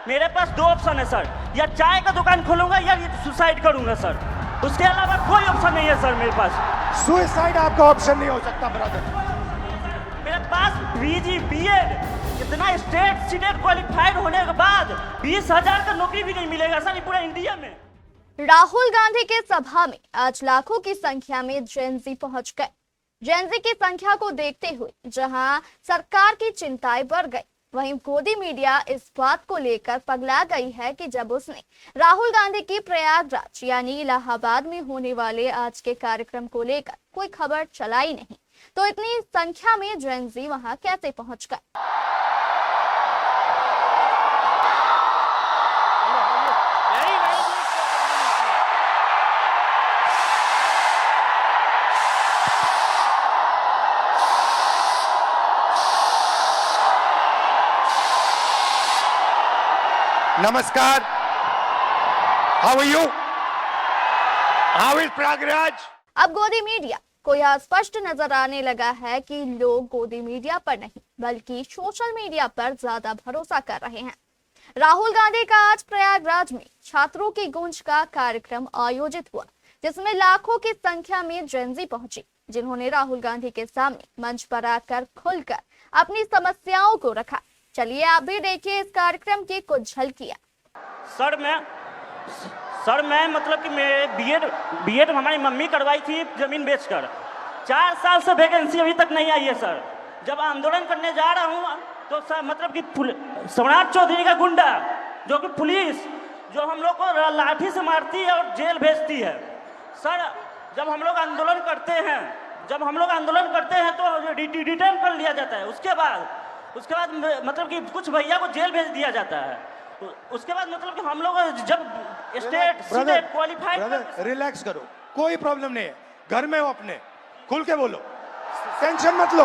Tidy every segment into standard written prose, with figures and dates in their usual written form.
मेरे पास दो ऑप्शन है सर, या चाय का दुकान खोलूंगा या सुसाइड करूंगा सर, उसके अलावा कोई ऑप्शन नहीं है सर मेरे पास। सुसाइड आपका ऑप्शन नहीं हो सकता ब्रदर। मेरे पास बीजी बीएड इतना स्टेट सीटेट क्वालिफाइड होने के बाद 20,000 का नौकरी भी नहीं मिलेगा सर पूरा इंडिया में। राहुल गांधी के सभा में आज लाखों की संख्या में जेनजी पहुंच गए। जेनजी की संख्या को देखते हुए जहां सरकार की चिंताएं बढ़ गई, वहीं गोदी मीडिया इस बात को लेकर पगला गई है कि जब उसने राहुल गांधी की प्रयागराज यानी इलाहाबाद में होने वाले आज के कार्यक्रम को लेकर कोई खबर चलाई नहीं, तो इतनी संख्या में जेनजी वहां कैसे पहुंच गए। नमस्कार, how are you, how is Prayagraj. अब गोदी मीडिया को यह स्पष्ट नजर आने लगा है कि लोग गोदी मीडिया पर नहीं बल्कि सोशल मीडिया पर ज्यादा भरोसा कर रहे हैं। राहुल गांधी का आज प्रयागराज में छात्रों की गूंज का कार्यक्रम आयोजित हुआ, जिसमें लाखों की संख्या में जेनजी पहुंची, जिन्होंने राहुल गांधी के सामने मंच पर आकर खुलकर अपनी समस्याओं को रखा। चलिए आप भी देखिए इस कार्यक्रम की कुछ झलकियां। सर मैं मतलब कि मैं बीएड हमारी मम्मी करवाई थी जमीन बेचकर। 4 साल से वैकेंसी अभी तक नहीं आई है सर। जब आंदोलन करने जा रहा हूँ तो सर मतलब कि सम्राट चौधरी का गुंडा जो कि पुलिस जो हम लोग को लाठी से मारती है और जेल भेजती है सर। जब हम लोग आंदोलन करते हैं तो डिटेन कर लिया जाता है। उसके बाद मतलब कि कुछ भैया को जेल भेज दिया जाता है। उसके बाद मतलब कि हम लोग जब स्टेट सीटेट क्वालिफाइड। रिलैक्स करो, कोई प्रॉब्लम नहीं है, घर में हो अपने, खुल के बोलो, टेंशन मत लो।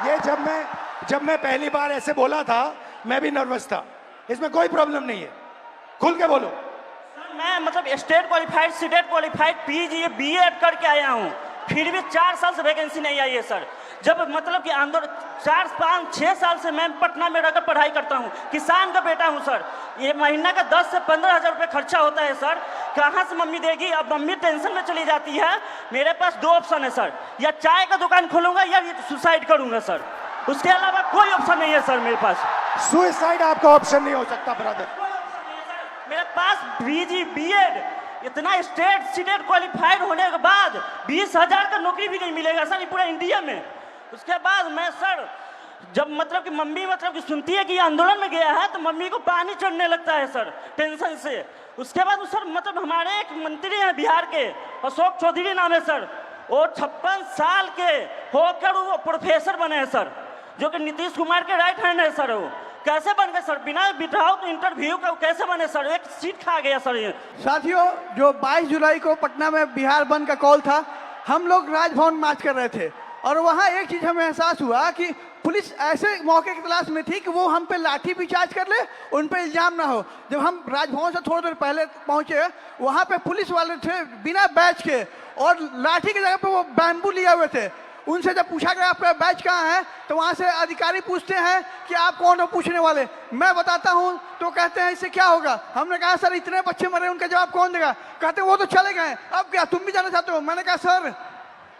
ये जब मैं पहली बार ऐसे बोला था मैं भी नर्वस था, इसमें कोई प्रॉब्लम नहीं है, खुल के बोलो। सर मैं मतलब state qualified CTET qualified PG BEd करके आया हूँ, फिर भी 4 साल से वैकेंसी नहीं आई है सर। जब मतलब कि आंदोलन 4, 5, 6 साल से मैं पटना में रहकर पढ़ाई करता हूँ, किसान का बेटा हूँ सर। ये महीना का 10 से 15 हज़ार रुपये खर्चा होता है सर, कहाँ से मम्मी देगी। अब मम्मी टेंशन में चली जाती है। मेरे पास दो ऑप्शन है सर, या चाय का दुकान खोलूंगा या सुसाइड करूंगा सर, उसके अलावा कोई ऑप्शन नहीं है सर मेरे पास। सुसाइड आपका ऑप्शन नहीं हो सकता ब्रदर। मेरे पास बीजी बीएड इतना स्टेट सीटेट क्वालिफाइड होने के बाद 20,000 का नौकरी भी नहीं मिलेगा सर पूरा इंडिया में। उसके बाद मैं सर जब मतलब कि मम्मी मतलब कि सुनती है कि आंदोलन में गया है तो मम्मी को पानी चढ़ने लगता है सर टेंशन से। उसके बाद सर मतलब हमारे एक मंत्री हैं बिहार के, अशोक चौधरी नाम है सर, वो 56 साल के होकर वो प्रोफेसर बने हैं सर, जो कि नीतीश कुमार के राइट हैंड है सर। वो कैसे बन गए सर बिना बिठाओ तो इंटरव्यू का कैसे बने सर, एक सीट खा गया सर ये। साथियों, जो 22 जुलाई को पटना में बिहार बंद का कॉल था, हम लोग राजभवन मार्च कर रहे थे और वहाँ एक चीज हमें एहसास हुआ कि पुलिस ऐसे मौके की तलाश में थी कि वो हम पे लाठी भी चार्ज कर ले, उन पे इल्जाम ना हो। जब हम राजभवन से थोड़ी देर पहले पहुंचे, वहाँ पे पुलिस वाले थे बिना बैच के और लाठी की जगह पे वो बैम्बू लिए हुए थे। उनसे जब पूछा गया आपका बैच कहाँ है तो वहाँ से अधिकारी पूछते हैं कि आप कौन हो पूछने वाले। मैं बताता हूँ तो कहते हैं इससे क्या होगा। हमने कहा सर इतने बच्चे मरे, उनका जवाब कौन देगा। कहते वो तो चले गए, अब क्या तुम भी जाना चाहते हो। मैंने कहा सर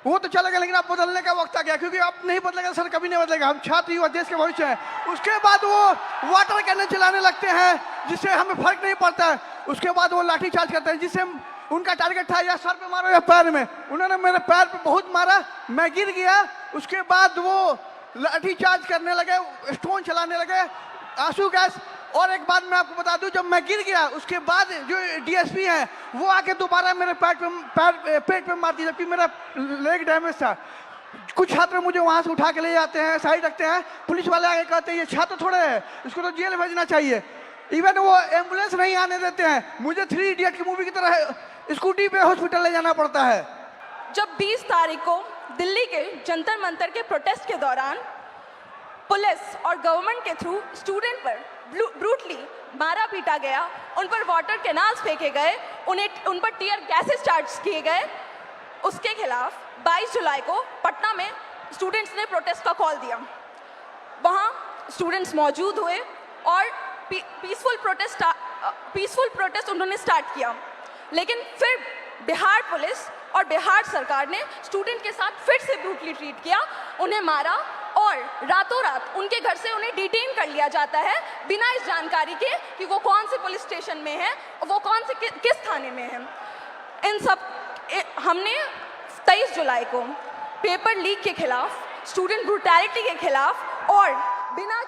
वो तो चले गए लेकिन अब बदलने का वक्त आ गया, क्योंकि अब नहीं बदलेगा सर, कभी नहीं बदलेगा। हम छात्र युवा देश के भविष्य हैं। उसके बाद वो वाटर कैनन चलाने लगते हैं जिससे हमें फर्क नहीं पड़ता है। उसके बाद वो लाठी चार्ज करते हैं, जिससे उनका टारगेट था या सर पे मारो या पैर में। उन्होंने मेरे पैर पे बहुत मारा, मैं गिर गया। उसके बाद वो लाठी चार्ज करने लगे, स्टोन चलाने लगे, आंसू गैस। और एक बात मैं आपको बता दूं, जब मैं गिर गया उसके बाद जो डीएसपी हैं वो आके दोबारा मेरे पेट पे मार दी, जबकि मेरा लेग डैमेज था। कुछ छात्र मुझे वहां से उठा के ले जाते हैं, साइड रखते हैं। पुलिस वाले आगे कहते हैं ये छात्र थोड़े हैं, इसको तो जेल भेजना चाहिए। इवन वो एम्बुलेंस नहीं आने देते हैं। मुझे 3 इडियट की मूवी की तरह स्कूटी पे हॉस्पिटल ले जाना पड़ता है। जब 20 तारीख को दिल्ली के जंतर मंतर के प्रोटेस्ट के दौरान पुलिस और गवर्नमेंट के थ्रू स्टूडेंट पर ब्रूटली मारा पीटा गया, उन पर वाटर कैनाल्स फेंके गए, उन पर टीयर गैसेस चार्ज किए गए, उसके खिलाफ 22 जुलाई को पटना में स्टूडेंट्स ने प्रोटेस्ट का कॉल दिया। वहाँ स्टूडेंट्स मौजूद हुए और पीसफुल प्रोटेस्ट उन्होंने स्टार्ट किया, लेकिन फिर बिहार पुलिस और बिहार सरकार ने स्टूडेंट के साथ फिर से ब्रूटली ट्रीट किया, उन्हें मारा और रातों रात उनके घर से उन्हें डिटेन कर लिया जाता है बिना इस जानकारी के कि वो कौन से पुलिस स्टेशन में है, वो कौन से किस थाने में है। इन सब हमने 23 जुलाई को पेपर लीक के खिलाफ, स्टूडेंट ब्रूटैलिटी के खिलाफ और बिना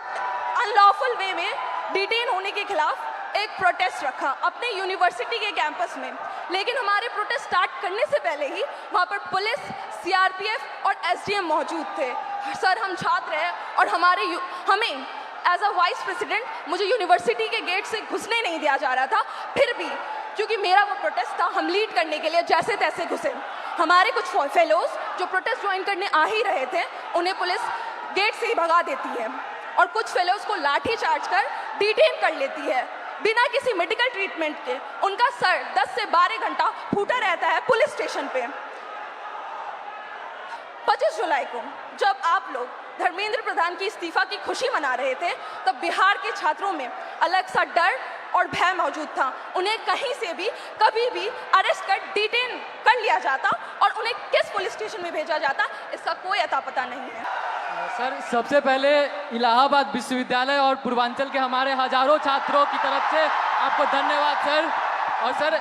अनलॉफुल वे में डिटेन होने के खिलाफ एक प्रोटेस्ट रखा अपने यूनिवर्सिटी के कैंपस में। लेकिन हमारे प्रोटेस्ट स्टार्ट करने से पहले ही वहाँ पर पुलिस, सीआरपीएफ और एसडीएम मौजूद थे। सर, हम छात्र हैं और हमें एज अ वाइस प्रेसिडेंट मुझे यूनिवर्सिटी के गेट से घुसने नहीं दिया जा रहा था। फिर भी क्योंकि मेरा वो प्रोटेस्ट था, हम लीड करने के लिए जैसे तैसे घुसे। हमारे कुछ फेलोज जो प्रोटेस्ट ज्वाइन करने आ ही रहे थे, उन्हें पुलिस गेट से ही भगा देती है और कुछ फेलोज को लाठी चार्ज कर डिटेन कर लेती है बिना किसी मेडिकल ट्रीटमेंट के। उनका सर 10 से 12 घंटा फूटा रहता है पुलिस स्टेशन पे। 25 जुलाई को जब आप लोग धर्मेंद्र प्रधान की इस्तीफा की खुशी मना रहे थे, तब बिहार के छात्रों में अलग सा डर और भय मौजूद था। उन्हें कहीं से भी कभी भी अरेस्ट कर डिटेन कर लिया जाता और उन्हें किस पुलिस स्टेशन में भेजा जाता, इसका कोई अता पता नहीं है। सर, सबसे पहले इलाहाबाद विश्वविद्यालय और पूर्वांचल के हमारे हजारों छात्रों की तरफ से आपको धन्यवाद सर। और सर,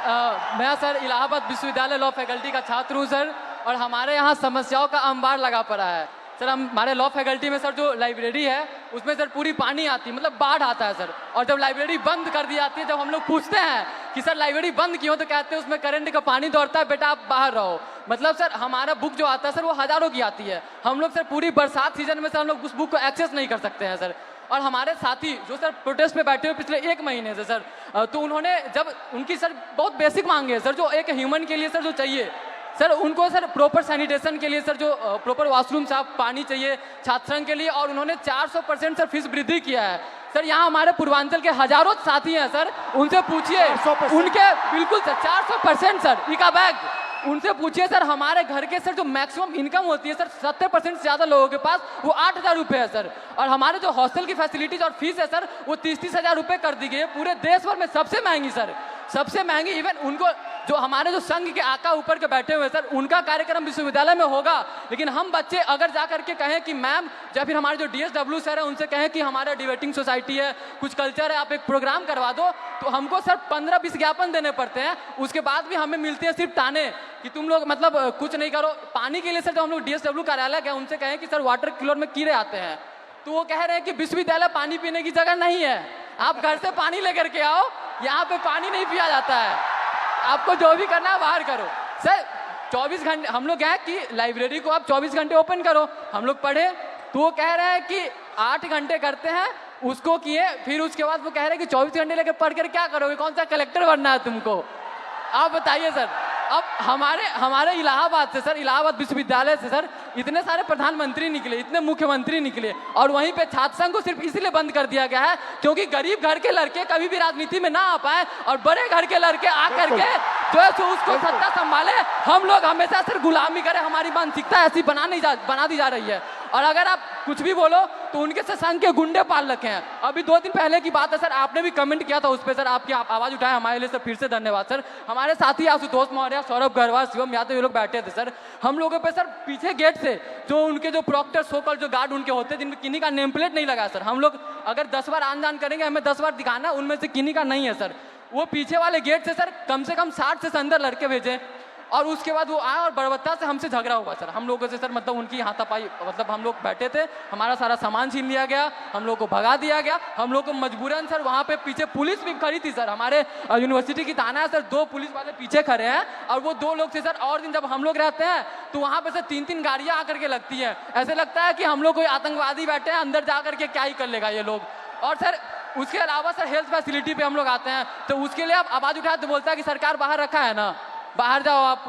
मैं सर इलाहाबाद विश्वविद्यालय लॉ फैकल्टी का छात्र हूँ सर, और हमारे यहाँ समस्याओं का अंबार लगा पड़ा है सर। हमारे लॉ फैकल्टी में सर जो लाइब्रेरी है उसमें सर पूरी पानी आती है, मतलब बाढ़ आता है सर। और जब लाइब्रेरी बंद कर दी जाती है, जब हम लोग पूछते हैं कि सर लाइब्रेरी बंद क्यों, तो कहते हैं उसमें करंट का पानी दौड़ता है, बेटा आप बाहर रहो। मतलब सर हमारा बुक जो आता है सर वो हज़ारों की आती है। हम लोग सर पूरी बरसात सीजन में सर हम लोग उस बुक को एक्सेस नहीं कर सकते हैं सर। और हमारे साथी जो सर प्रोटेस्ट पे बैठे हुए पिछले 1 महीने से सर, तो उन्होंने जब उनकी सर बहुत बेसिक मांगे सर, जो एक ह्यूमन के लिए सर जो चाहिए सर, उनको सर प्रॉपर सैनिटेशन के लिए सर जो प्रॉपर वॉशरूम साफ पानी चाहिए छात्र संघ के लिए, और उन्होंने 400% सर फीस वृद्धि किया है सर। यहाँ हमारे पूर्वांचल के हजारों साथी हैं सर, उनसे पूछिए, उनके बिल्कुल सर 400% सर इका बैग, उनसे पूछिए सर। हमारे घर के सर जो मैक्सिमम इनकम होती है सर 70% से ज़्यादा लोगों के पास वो 8,000 रुपये है सर। और हमारे जो हॉस्टल की फैसिलिटीज और फीस है सर वो 30-30 हज़ार रुपये कर दी गई है, पूरे देश भर में सबसे महंगी सर, सबसे महंगी। इवन उनको जो हमारे जो संघ के आका ऊपर के बैठे हुए सर, उनका कार्यक्रम विश्वविद्यालय में होगा, लेकिन हम बच्चे अगर जा करके कहें कि मैम, या फिर हमारे जो DSW सर है उनसे कहें कि हमारा डिबेटिंग सोसाइटी है, कुछ कल्चर है, आप एक प्रोग्राम करवा दो, तो हमको सर 15-20 ज्ञापन देने पड़ते हैं। उसके बाद भी हमें मिलते हैं सिर्फ ताने कि तुम लोग मतलब कुछ नहीं करो। पानी के लिए सर जो हम लोग DSW कार्यालय गए, उनसे कहें कि सर वाटर कूलर में कीड़े आते हैं, तो वो कह रहे हैं कि विश्वविद्यालय पानी पीने की जगह नहीं है, आप घर से पानी लेकर के आओ, यहाँ पे पानी नहीं पिया जाता है, आपको जो भी करना है बाहर करो। सर 24 घंटे हम लोग गए कि लाइब्रेरी को आप 24 घंटे ओपन करो, हम लोग पढ़े, तो वो कह रहे हैं कि 8 घंटे करते हैं, उसको किए, फिर उसके बाद वो कह रहे हैं कि 24 घंटे लेकर पढ़ कर क्या करोगे, कौन सा कलेक्टर बनना है तुमको, आप बताइए सर। अब हमारे इलाहाबाद से सर, इलाहाबाद विश्वविद्यालय से सर इतने सारे प्रधानमंत्री निकले, इतने मुख्यमंत्री निकले, और वहीं पे छात्र संघ को सिर्फ इसलिए बंद कर दिया गया है क्योंकि गरीब घर के लड़के कभी भी राजनीति में ना आ पाए और बड़े घर के लड़के आकर के जो है सो उसको सत्ता संभाले। हम लोग हमेशा सर गुलामी करें, हमारी मानसिकता ऐसी बना दी जा रही है। और अगर आप कुछ भी बोलो तो उनके से संघ के गुंडे पाल रखे हैं। अभी 2 दिन पहले की बात है सर, आपने भी कमेंट किया था उस पर सर, आपकी आवाज़ उठाए हमारे लिए सर, फिर से धन्यवाद सर। हमारे साथी आशुतोष मौर्य, सौरभ गढ़वाल, शिवम यादव, ये लोग बैठे थे सर। हम लोगों पे सर पीछे गेट से जो उनके जो प्रॉक्टर सोकल जो गार्ड उनके होते हैं, जिनमें किन्हीं का नेम प्लेट नहीं लगा सर, हम लोग अगर 10 बार आन जान करेंगे, हमें 10 बार दिखाना, उनमें से किन्हीं का नहीं है सर। वो पीछे वाले गेट से सर कम से कम 60 से अंदर लड़के भेजे, और उसके बाद वो आए और बड़बत्ता से हमसे झगड़ा हुआ सर हम लोगों से सर। मतलब उनकी हाथापाई, मतलब हम लोग बैठे थे, हमारा सारा सामान छीन लिया गया, हम लोग को भगा दिया गया, हम लोग को मजबूरन सर वहाँ पे पीछे पुलिस भी खड़ी थी सर। हमारे यूनिवर्सिटी की थाना है सर, 2 पुलिस वाले पीछे खड़े हैं, और वो 2 लोग थे सर। और दिन जब हम लोग रहते हैं तो वहाँ पे सर 3-3 गाड़ियाँ आकर के लगती हैं, ऐसे लगता है कि हम लोग कोई आतंकवादी बैठे हैं, अंदर जा करके क्या ही कर लेगा ये लोग। और सर उसके अलावा सर हेल्थ फैसिलिटी पे हम लोग आते हैं तो उसके लिए आप आवाज़ उठाए तो बोलता है कि सरकार बाहर रखा है ना, बाहर जाओ आप।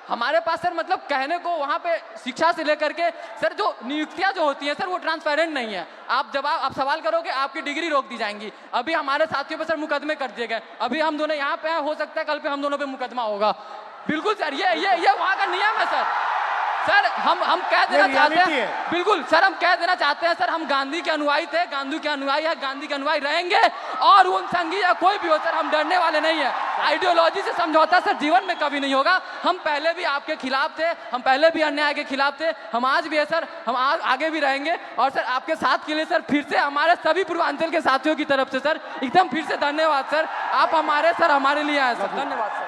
हमारे पास सर मतलब कहने को वहाँ पे शिक्षा से लेकर के सर जो नियुक्तियाँ जो होती हैं सर वो ट्रांसपेरेंट नहीं है। आप सवाल करोगे आपकी डिग्री रोक दी जाएंगी। अभी हमारे साथियों पे सर मुकदमे कर दिए गए, अभी हम दोनों यहाँ पे हैं, हो सकता है कल पे हम दोनों पे मुकदमा होगा। बिल्कुल सर, ये वहाँ का नियम है सर। सर हम कह देना चाहते हैं, बिल्कुल सर हम कह देना चाहते हैं सर, हम गांधी के अनुयायी थे, गांधी के अनुयायी है, गांधी के अनुयायी रहेंगे, और उन संघी या कोई भी हो सर, हम डरने वाले नहीं है। आइडियोलॉजी से समझौता सर जीवन में कभी नहीं होगा। हम पहले भी आपके खिलाफ थे, हम पहले भी अन्याय के खिलाफ थे, हम आज भी है सर, हम आगे भी रहेंगे। और सर आपके साथ के लिए सर फिर से हमारे सभी पूर्वांचल के साथियों की तरफ से सर एकदम फिर से धन्यवाद सर। आप हमारे लिए आए सर, धन्यवाद सर।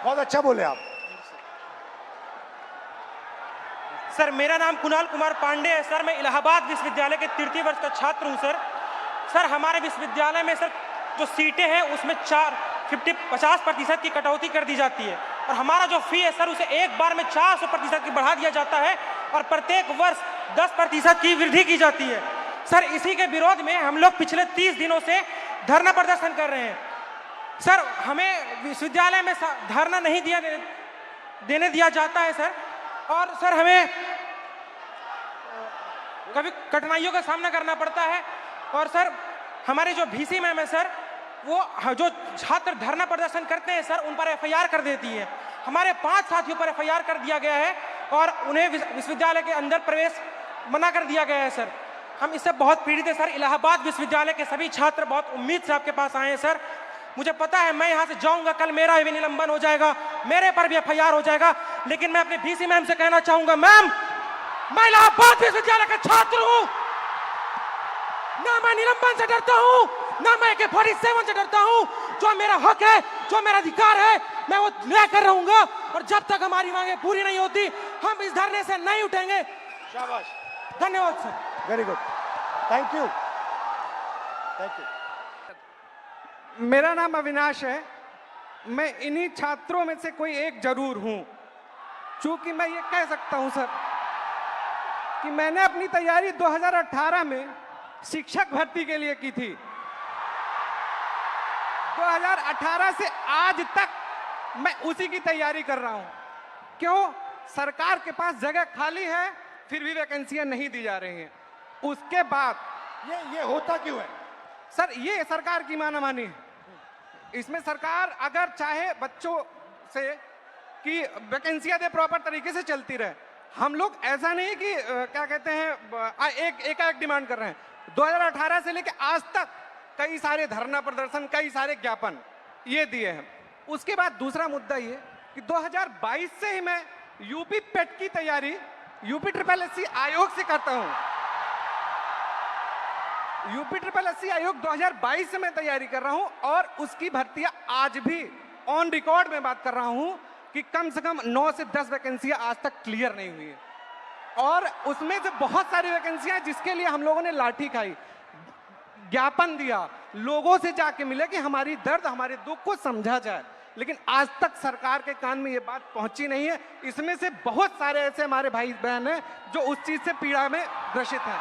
बहुत अच्छा बोले आप। सर मेरा नाम कुणाल कुमार पांडे है सर, मैं इलाहाबाद विश्वविद्यालय के तृतीय वर्ष का छात्र हूं सर। सर हमारे विश्वविद्यालय में सर जो सीटें हैं उसमें 50% की कटौती कर दी जाती है और हमारा जो फी है सर उसे एक बार में 400% की बढ़ा दिया जाता है और प्रत्येक वर्ष 10% की वृद्धि की जाती है। सर इसी के विरोध में हम लोग पिछले 30 दिनों से धरना प्रदर्शन कर रहे हैं। सर हमें विश्वविद्यालय में धरना नहीं देने दिया जाता है सर, और सर हमें कभी कठिनाइयों का सामना करना पड़ता है। और सर हमारे जो VC मैम है सर, वो जो छात्र धरना प्रदर्शन करते हैं सर उन पर FIR कर देती है। हमारे 5 साथियों पर FIR कर दिया गया है और उन्हें विश्वविद्यालय के अंदर प्रवेश मना कर दिया गया है सर। हम इससे बहुत पीड़ित हैं सर। इलाहाबाद विश्वविद्यालय के सभी छात्र बहुत उम्मीद से आपके पास आए हैं सर। मुझे पता है मैं यहाँ से जाऊंगा, कल मेरा भी निलंबन हो जाएगा, मेरे पर भी FIR हो जाएगा, लेकिन मैं अपने VC मैम से कहना चाहूंगा, मैम मैं इलाहाबाद विश्वविद्यालय का छात्र हूँ, ना मैं निलंबन से डरता हूँ, ना मैं AK-47 से डरता हूँ। जो मेरा हक है, जो मेरा अधिकार है, मैं वो लेकर रहूंगा और जब तक हमारी मांगे पूरी नहीं होती हम इस धरने से नहीं उठेंगे। शाबाश, धन्यवाद sir. Very good, thank you, thank you. मेरा नाम अविनाश है, मैं इन्हीं छात्रों में से कोई एक जरूर हूं। चूंकि मैं ये कह सकता हूं सर कि मैंने अपनी तैयारी 2018 में शिक्षक भर्ती के लिए की थी। 2018 से आज तक मैं उसी की तैयारी कर रहा हूं। क्यों? सरकार के पास जगह खाली है फिर भी वैकेंसियां नहीं दी जा रही हैं। उसके बाद ये होता क्यों है सर? ये सरकार की मानामानी है। इसमें सरकार अगर चाहे बच्चों से कि वैकेंसियां दे, प्रॉपर तरीके से चलती रहे। हम लोग ऐसा नहीं कि क्या कहते हैं एक डिमांड कर रहे हैं। 2018 से लेकर आज तक कई सारे धरना प्रदर्शन, कई सारे ज्ञापन ये दिए हैं। उसके बाद दूसरा मुद्दा ये कि 2022 से ही मैं यूपी पेट की तैयारी UPSSC आयोग से करता हूं। UPSSC आयोग 2022 से मैं तैयारी कर रहा हूं और उसकी भर्तियां आज भी ऑन रिकॉर्ड में बात कर रहा हूं कि कम से कम 9 से 10 वैकेंसियां आज तक क्लियर नहीं हुई है। और उसमें से बहुत सारी वैकेंसियां जिसके लिए हम लोगों ने लाठी खाई, ज्ञापन दिया, लोगों से जाके मिले कि हमारी दर्द, हमारे दुख को समझा जाए, लेकिन आज तक सरकार के कान में ये बात पहुंची नहीं है। इसमें से बहुत सारे ऐसे हमारे भाई बहन हैं जो उस चीज से पीड़ा में ग्रसित हैं।